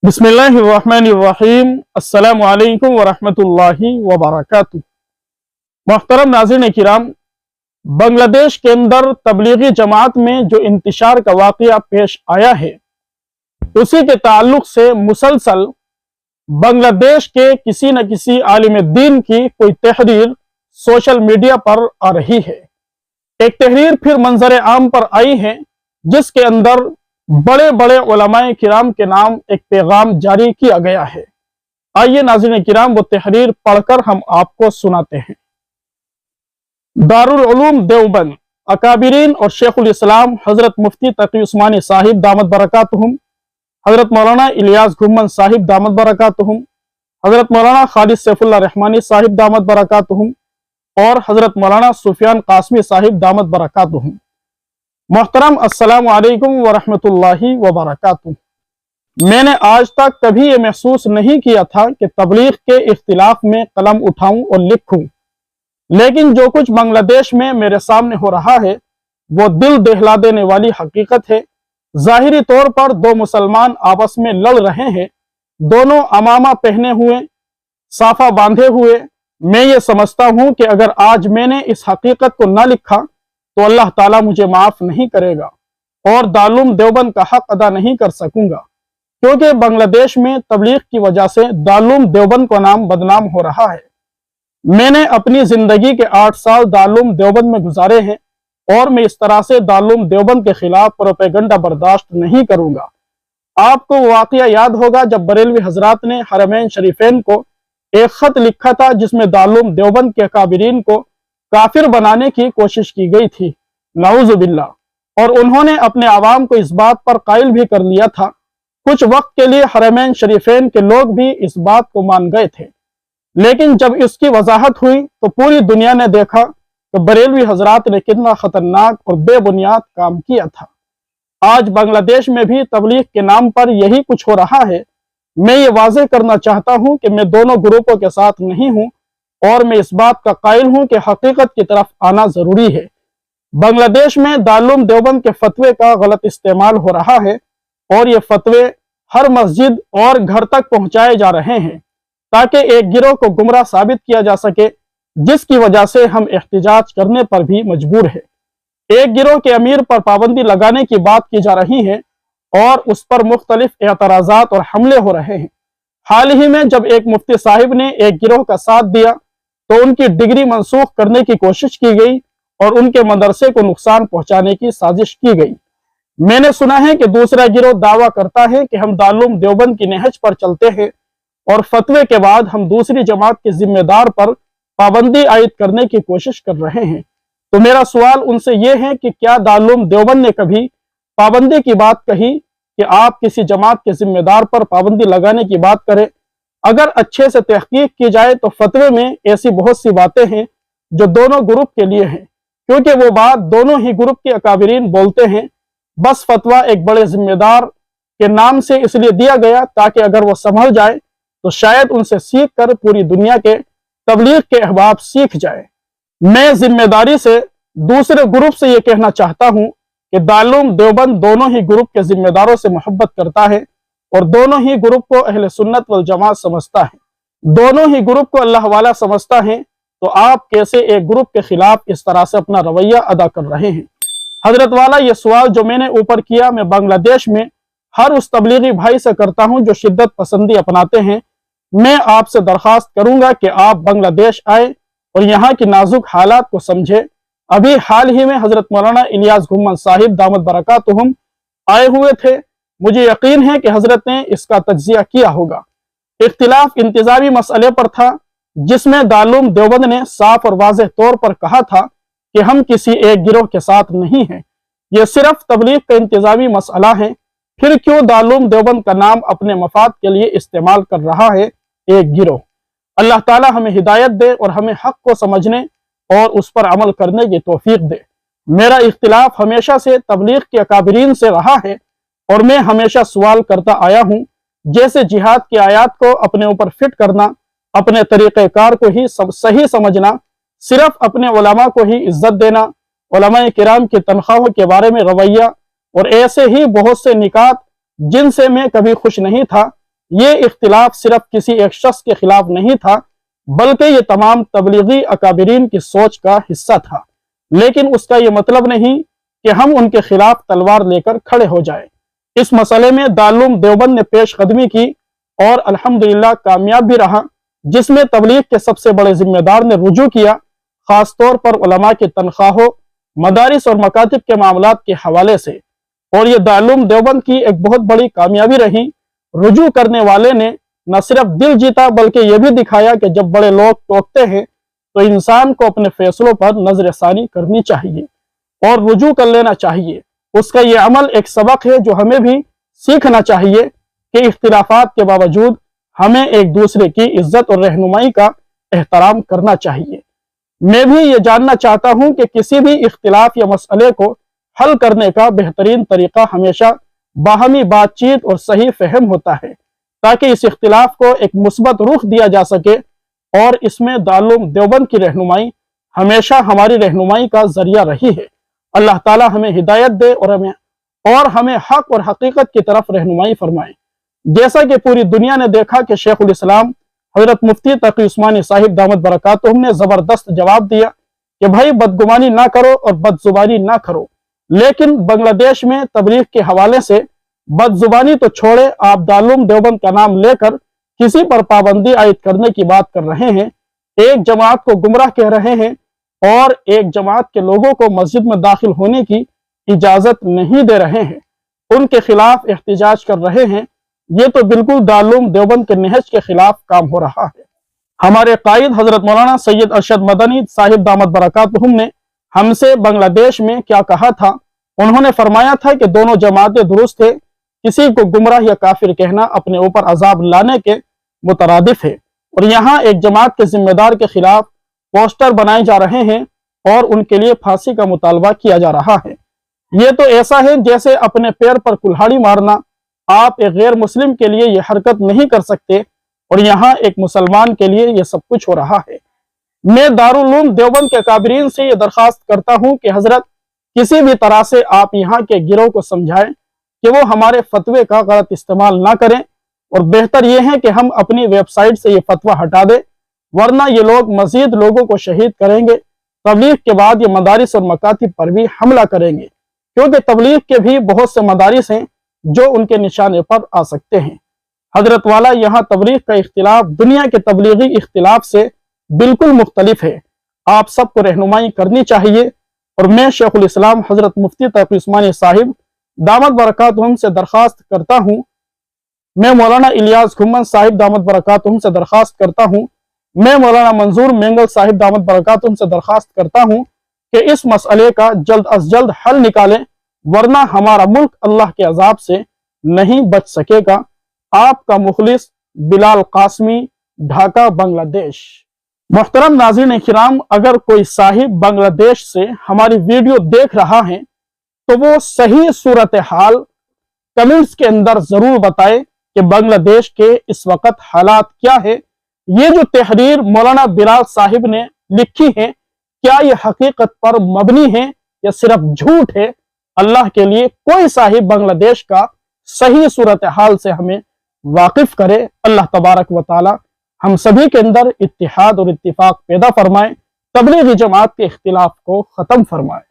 बिस्मिल्लाहिर्रहमानिर्रहीम। अस्सलामु अलैकुम वरहमतुल्लाहि वबरकातुहू। मोहतरम नाज़रीन किराम, बांग्लादेश के अंदर तबलीगी जमात में जो इंतशार का वाक़या पेश आया है, उसी के ताल्लुक से मुसलसल बांग्लादेश के किसी न किसी आलिम दीन की कोई तहरीर सोशल मीडिया पर आ रही है। एक तहरीर फिर मंजर आम पर आई है, जिसके अंदर बड़े बड़े उलमाए किराम के नाम एक पैगाम जारी किया गया है। आइए नाज़रीन किराम, वो तहरीर पढ़कर हम आपको सुनाते हैं। दारुल उलूम देवबंद अकाबिरीन और शेखुल इस्लाम हजरत मुफ्ती तकी उस्मानी साहिब दामद बरकातुहुम, हजरत मौलाना इलियास घुम्मन साहिब दामद बरकातुहुम, हजरत मौलाना खालिद सैफुल्लाह रहमानी साहिब दामद बरकातुहुम और हजरत मौलाना सुफियान कासमी साहिब दामद बरकातुहुम। मोहतरम अस्सलामु अलैकुम वरहमतुल्लाहि वबरकातुहू। मैंने आज तक कभी ये महसूस नहीं किया था कि तबलीग के इख्तिलाफ में कलम उठाऊं और लिखूं, लेकिन जो कुछ बांग्लादेश में मेरे सामने हो रहा है वो दिल दहला देने वाली हकीकत है। जाहिरी तौर पर दो मुसलमान आपस में लड़ रहे हैं, दोनों अमामा पहने हुए, साफा बांधे हुए। मैं ये समझता हूं कि अगर आज मैंने इस हकीकत को न लिखा तो अल्लाह ताला मुझे माफ नहीं करेगा और दारुल देवबंद का हक अदा नहीं कर सकूंगा, क्योंकि बांग्लादेश में तबलीग की वजह से दारुल देवबंद का नाम बदनाम हो रहा है। मैंने अपनी जिंदगी के 8 साल दारुल देवबंद में गुजारे हैं और मैं इस तरह से दारुल देवबंद के खिलाफ प्रोपेगेंडा बर्दाश्त नहीं करूंगा। आपको वाकया याद होगा जब बरेलवी हजरात ने हरमैन शरीफैन को एक खत लिखा था, जिसमें दारुल देवबंद के काबिरीन को काफिर बनाने की कोशिश की गई थी, नाउज़ु बिल्लाह। और उन्होंने अपने आवाम को इस बात पर कायल भी कर लिया था। कुछ वक्त के लिए हरमैन शरीफैन के लोग भी इस बात को मान गए थे, लेकिन जब इसकी वजाहत हुई तो पूरी दुनिया ने देखा कि बरेलवी हजरात ने कितना खतरनाक और बेबुनियाद काम किया था। आज बांग्लादेश में भी तबलीग के नाम पर यही कुछ हो रहा है। मैं ये वाज़ेह करना चाहता हूँ कि मैं दोनों ग्रुपों के साथ नहीं हूँ और मैं इस बात का कायल हूं कि हकीकत की तरफ आना जरूरी है। बांग्लादेश में दारुल देवबंद के फतवे का गलत इस्तेमाल हो रहा है और ये फतवे हर मस्जिद और घर तक पहुंचाए जा रहे हैं, ताकि एक गिरोह को गुमराह साबित किया जा सके, जिसकी वजह से हम एहतिजाज करने पर भी मजबूर है। एक गिरोह के अमीर पर पाबंदी लगाने की बात की जा रही है और उस पर मुख्तलिफ एतराजात और हमले हो रहे हैं। हाल ही में जब एक मुफ्ती साहिब ने एक गिरोह का साथ दिया तो उनकी डिग्री मनसूख करने की कोशिश की गई और उनके मदरसे को नुकसान पहुंचाने की साजिश की गई। मैंने सुना है कि दूसरा गिरोह दावा करता है कि हम दारुल देवबंद की नहज पर चलते हैं और फतवे के बाद हम दूसरी जमात के जिम्मेदार पर पाबंदी आयद करने की कोशिश कर रहे हैं। तो मेरा सवाल उनसे यह है कि क्या दारुल देवबंद ने कभी पाबंदी की बात कही कि आप किसी जमात के जिम्मेदार पर पाबंदी लगाने की बात करें? अगर अच्छे से तहकीक की जाए तो फतवे में ऐसी बहुत सी बातें हैं जो दोनों ग्रुप के लिए हैं, क्योंकि वो बात दोनों ही ग्रुप के अकाबिरीन बोलते हैं। बस फतवा एक बड़े जिम्मेदार के नाम से इसलिए दिया गया ताकि अगर वो संभल जाए तो शायद उनसे सीख कर पूरी दुनिया के तबलीग के अहबाब सीख जाए। मैं जिम्मेदारी से दूसरे ग्रुप से ये कहना चाहता हूँ कि दारुल देवबंद दोनों ही ग्रुप के जिम्मेदारों से मोहब्बत करता है और दोनों ही ग्रुप को अहले सुन्नत वल जमात समझता है, दोनों ही ग्रुप को अल्लाह वाला समझता है। तो आप कैसे एक ग्रुप के खिलाफ इस तरह से अपना रवैया अदा कर रहे हैं? हजरत वाला ये सवाल जो मैंने ऊपर किया, मैं बांग्लादेश में हर उस तबलीगी भाई से करता हूं जो शिद्दत पसंदी अपनाते हैं। मैं आपसे दरख्वास्त करूंगा कि आप बांग्लादेश आए और यहाँ की नाजुक हालात को समझे। अभी हाल ही में हजरत मौलाना इलियास घुम्मन साहिब दामद बरकातुहुम आए हुए थे। मुझे यकीन है कि हजरत ने इसका तज्जिया किया होगा। इख्तिलाफ इंतजामी मसले पर था, जिसमें दारुल देवबंद ने साफ और वाज़ेह तौर पर कहा था कि हम किसी एक गिरोह के साथ नहीं हैं, यह सिर्फ तबलीग का इंतजामी मसला है। फिर क्यों दारुल देवबंद का नाम अपने मफाद के लिए इस्तेमाल कर रहा है एक गिरोह? अल्लाह ताला हमें हिदायत दे और हमें हक को समझने और उस पर अमल करने की तौफीक दे। मेरा इख्तिलाफ हमेशा से तबलीग के अकाबिरीन से रहा है और मैं हमेशा सवाल करता आया हूं, जैसे जिहाद की आयत को अपने ऊपर फिट करना, अपने तरीक़ेकार को ही सही समझना, सिर्फ अपने उलमा को ही इज्जत देना, उलमा किराम की तनख्वाहों के बारे में रवैया और ऐसे ही बहुत से निकात जिनसे मैं कभी खुश नहीं था, یہ اختلاف صرف کسی ایک شخص کے خلاف نہیں تھا بلکہ یہ تمام تبلیغی اکابرین کی سوچ کا حصہ تھا، لیکن اس کا یہ مطلب نہیں کہ ہم ان کے خلاف تلوار لے کر کھڑے ہو جائیں۔ اس مسئلے میں دارالعلوم دیوبند نے پیش قدمی کی اور الحمدللہ کامیاب بھی رہا، جس میں تبلیغ کے سب سے بڑے ذمہ دار نے رجوع کیا، خاص طور پر علماء کی تنخواہوں، مدارس اور مکاتب کے معاملات کے حوالے سے، اور یہ دارالعلوم دیوبند کی ایک بہت بڑی کامیابی رہی۔ رجوع کرنے والے نے نہ صرف دل جیتا بلکہ یہ بھی دکھایا کہ جب بڑے لوگ ٹوکتے ہیں تو انسان کو اپنے فیصلوں پر نظر ثانی کرنی چاہیے اور رجوع کر لینا چاہیے۔ اس کا یہ عمل ایک سبق ہے جو ہمیں بھی سیکھنا چاہیے کہ اختلافات کے باوجود ہمیں ایک دوسرے کی عزت اور رہنمائی کا احترام کرنا چاہیے۔ میں بھی یہ جاننا چاہتا ہوں کہ کسی بھی اختلاف یا مسئلے کو حل کرنے کا بہترین طریقہ ہمیشہ باہمی بات چیت اور صحیح فہم ہوتا ہے، تاکہ اس اختلاف کو ایک مثبت رخ دیا جا سکے، اور اس میں دارالعلوم دیوبند کی رہنمائی ہمیشہ ہماری رہنمائی کا ذریعہ رہی ہے۔ اللہ تعالی ہمیں ہدایت دے اور ہمیں حق اور حقیقت کی طرف رہنمائی فرمائے۔ جیسا کہ پوری دنیا نے دیکھا کہ شیخ الاسلام حضرت مفتی تقی عثمانی صاحب دامت برکاتہم نے زبردست جواب دیا کہ بھائی بدگمانی نہ کرو اور بدزبانی نہ کرو، لیکن بنگلہ دیش میں تبلیغ کے حوالے سے بدزبانی تو چھوڑے، آپ دارالعلوم دیوبند کا نام لے کر کسی پر پابندی عائد کرنے کی بات کر رہے ہیں، ایک جماعت کو گمراہ کہہ رہے ہیں اور ایک جماعت کے لوگوں کو مسجد میں داخل ہونے کی اجازت نہیں دے رہے ہیں، ان کے خلاف احتجاج کر رہے ہیں۔ یہ تو بالکل دارالعلوم دیوبند کے نہج کے خلاف کام ہو رہا ہے۔ ہمارے قائد حضرت مولانا سید ارشد مدنی صاحب دامت برکاتہم نے ہم سے بنگلہ دیش میں کیا کہا تھا؟ انہوں نے فرمایا تھا کہ دونوں جماعتیں درست ہیں، کسی کو گمراہ یا کافر کہنا اپنے اوپر عذاب لانے کے مترادف ہے، اور یہاں ایک جماعت کے ذمہ دار کے خلاف پوسٹر بنائے جا رہے ہیں اور ان کے لیے پھانسی کا مطالبہ کیا جا رہا ہے۔ یہ تو ایسا ہے جیسے اپنے پیر پر کلہاڑی مارنا۔ آپ ایک غیر مسلم کے لیے یہ حرکت نہیں کر سکتے، اور یہاں ایک مسلمان کے لیے یہ سب کچھ ہو رہا ہے۔ میں دارالعلوم دیوبند کے اکابرین سے یہ درخواست کرتا ہوں کہ حضرت کسی بھی طرح سے آپ یہاں کے گروہ کو سمجھائیں کہ وہ ہمارے فتوے کا غلط استعمال نہ کریں، اور بہتر یہ ہے کہ ہم اپنی ویب سائٹ سے یہ فتویٰ ہٹا دیں، ورنہ یہ لوگ مزید لوگوں کو شہید کریں گے۔ تبلیغ کے بعد یہ مدارس اور مکاتب پر بھی حملہ کریں گے، کیونکہ تبلیغ کے بھی بہت سے مدارس ہیں جو ان کے نشانے پر آ سکتے ہیں۔ حضرت والا، یہاں تبلیغ کا اختلاف دنیا کے تبلیغی اختلاف سے بالکل مختلف ہے، آپ سب کو رہنمائی کرنی چاہیے، اور میں شیخ الاسلام حضرت مفتی تقی عثمانی صاحب دامت برکاتہم سے درخواست کرتا ہوں، میں مولانا الیاس گھمن صاحب دامت برکاتہم سے درخواست کرتا ہوں، میں مولانا منظور مینگل صاحب دامت برکاتہم سے درخواست کرتا ہوں کہ اس مسئلے کا جلد از جلد حل نکالیں، ورنہ ہمارا ملک اللہ کے عذاب سے نہیں بچ سکے گا۔ آپ کا مخلص بلال قاسمی، ڈھاکہ، بنگلہ دیش۔ محترم ناظرین کرام، اگر کوئی صاحب بنگلہ دیش سے ہماری ویڈیو دیکھ رہا ہے تو وہ صحیح صورتحال کمنٹس کے اندر ضرور بتائے کہ بنگلہ دیش کے اس وقت حالات کیا ہے۔ یہ جو تحریر مولانا بلال صاحب نے لکھی ہے، کیا یہ حقیقت پر مبنی ہے یا صرف جھوٹ ہے؟ اللہ کے لیے کوئی صاحب بنگلہ دیش کا صحیح صورتحال سے ہمیں واقف کرے۔ اللہ تبارک و تعالی ہم سبھی کے اندر اتحاد اور اتفاق پیدا فرمائے، تبلیغی جماعت کے اختلاف کو ختم فرمائے۔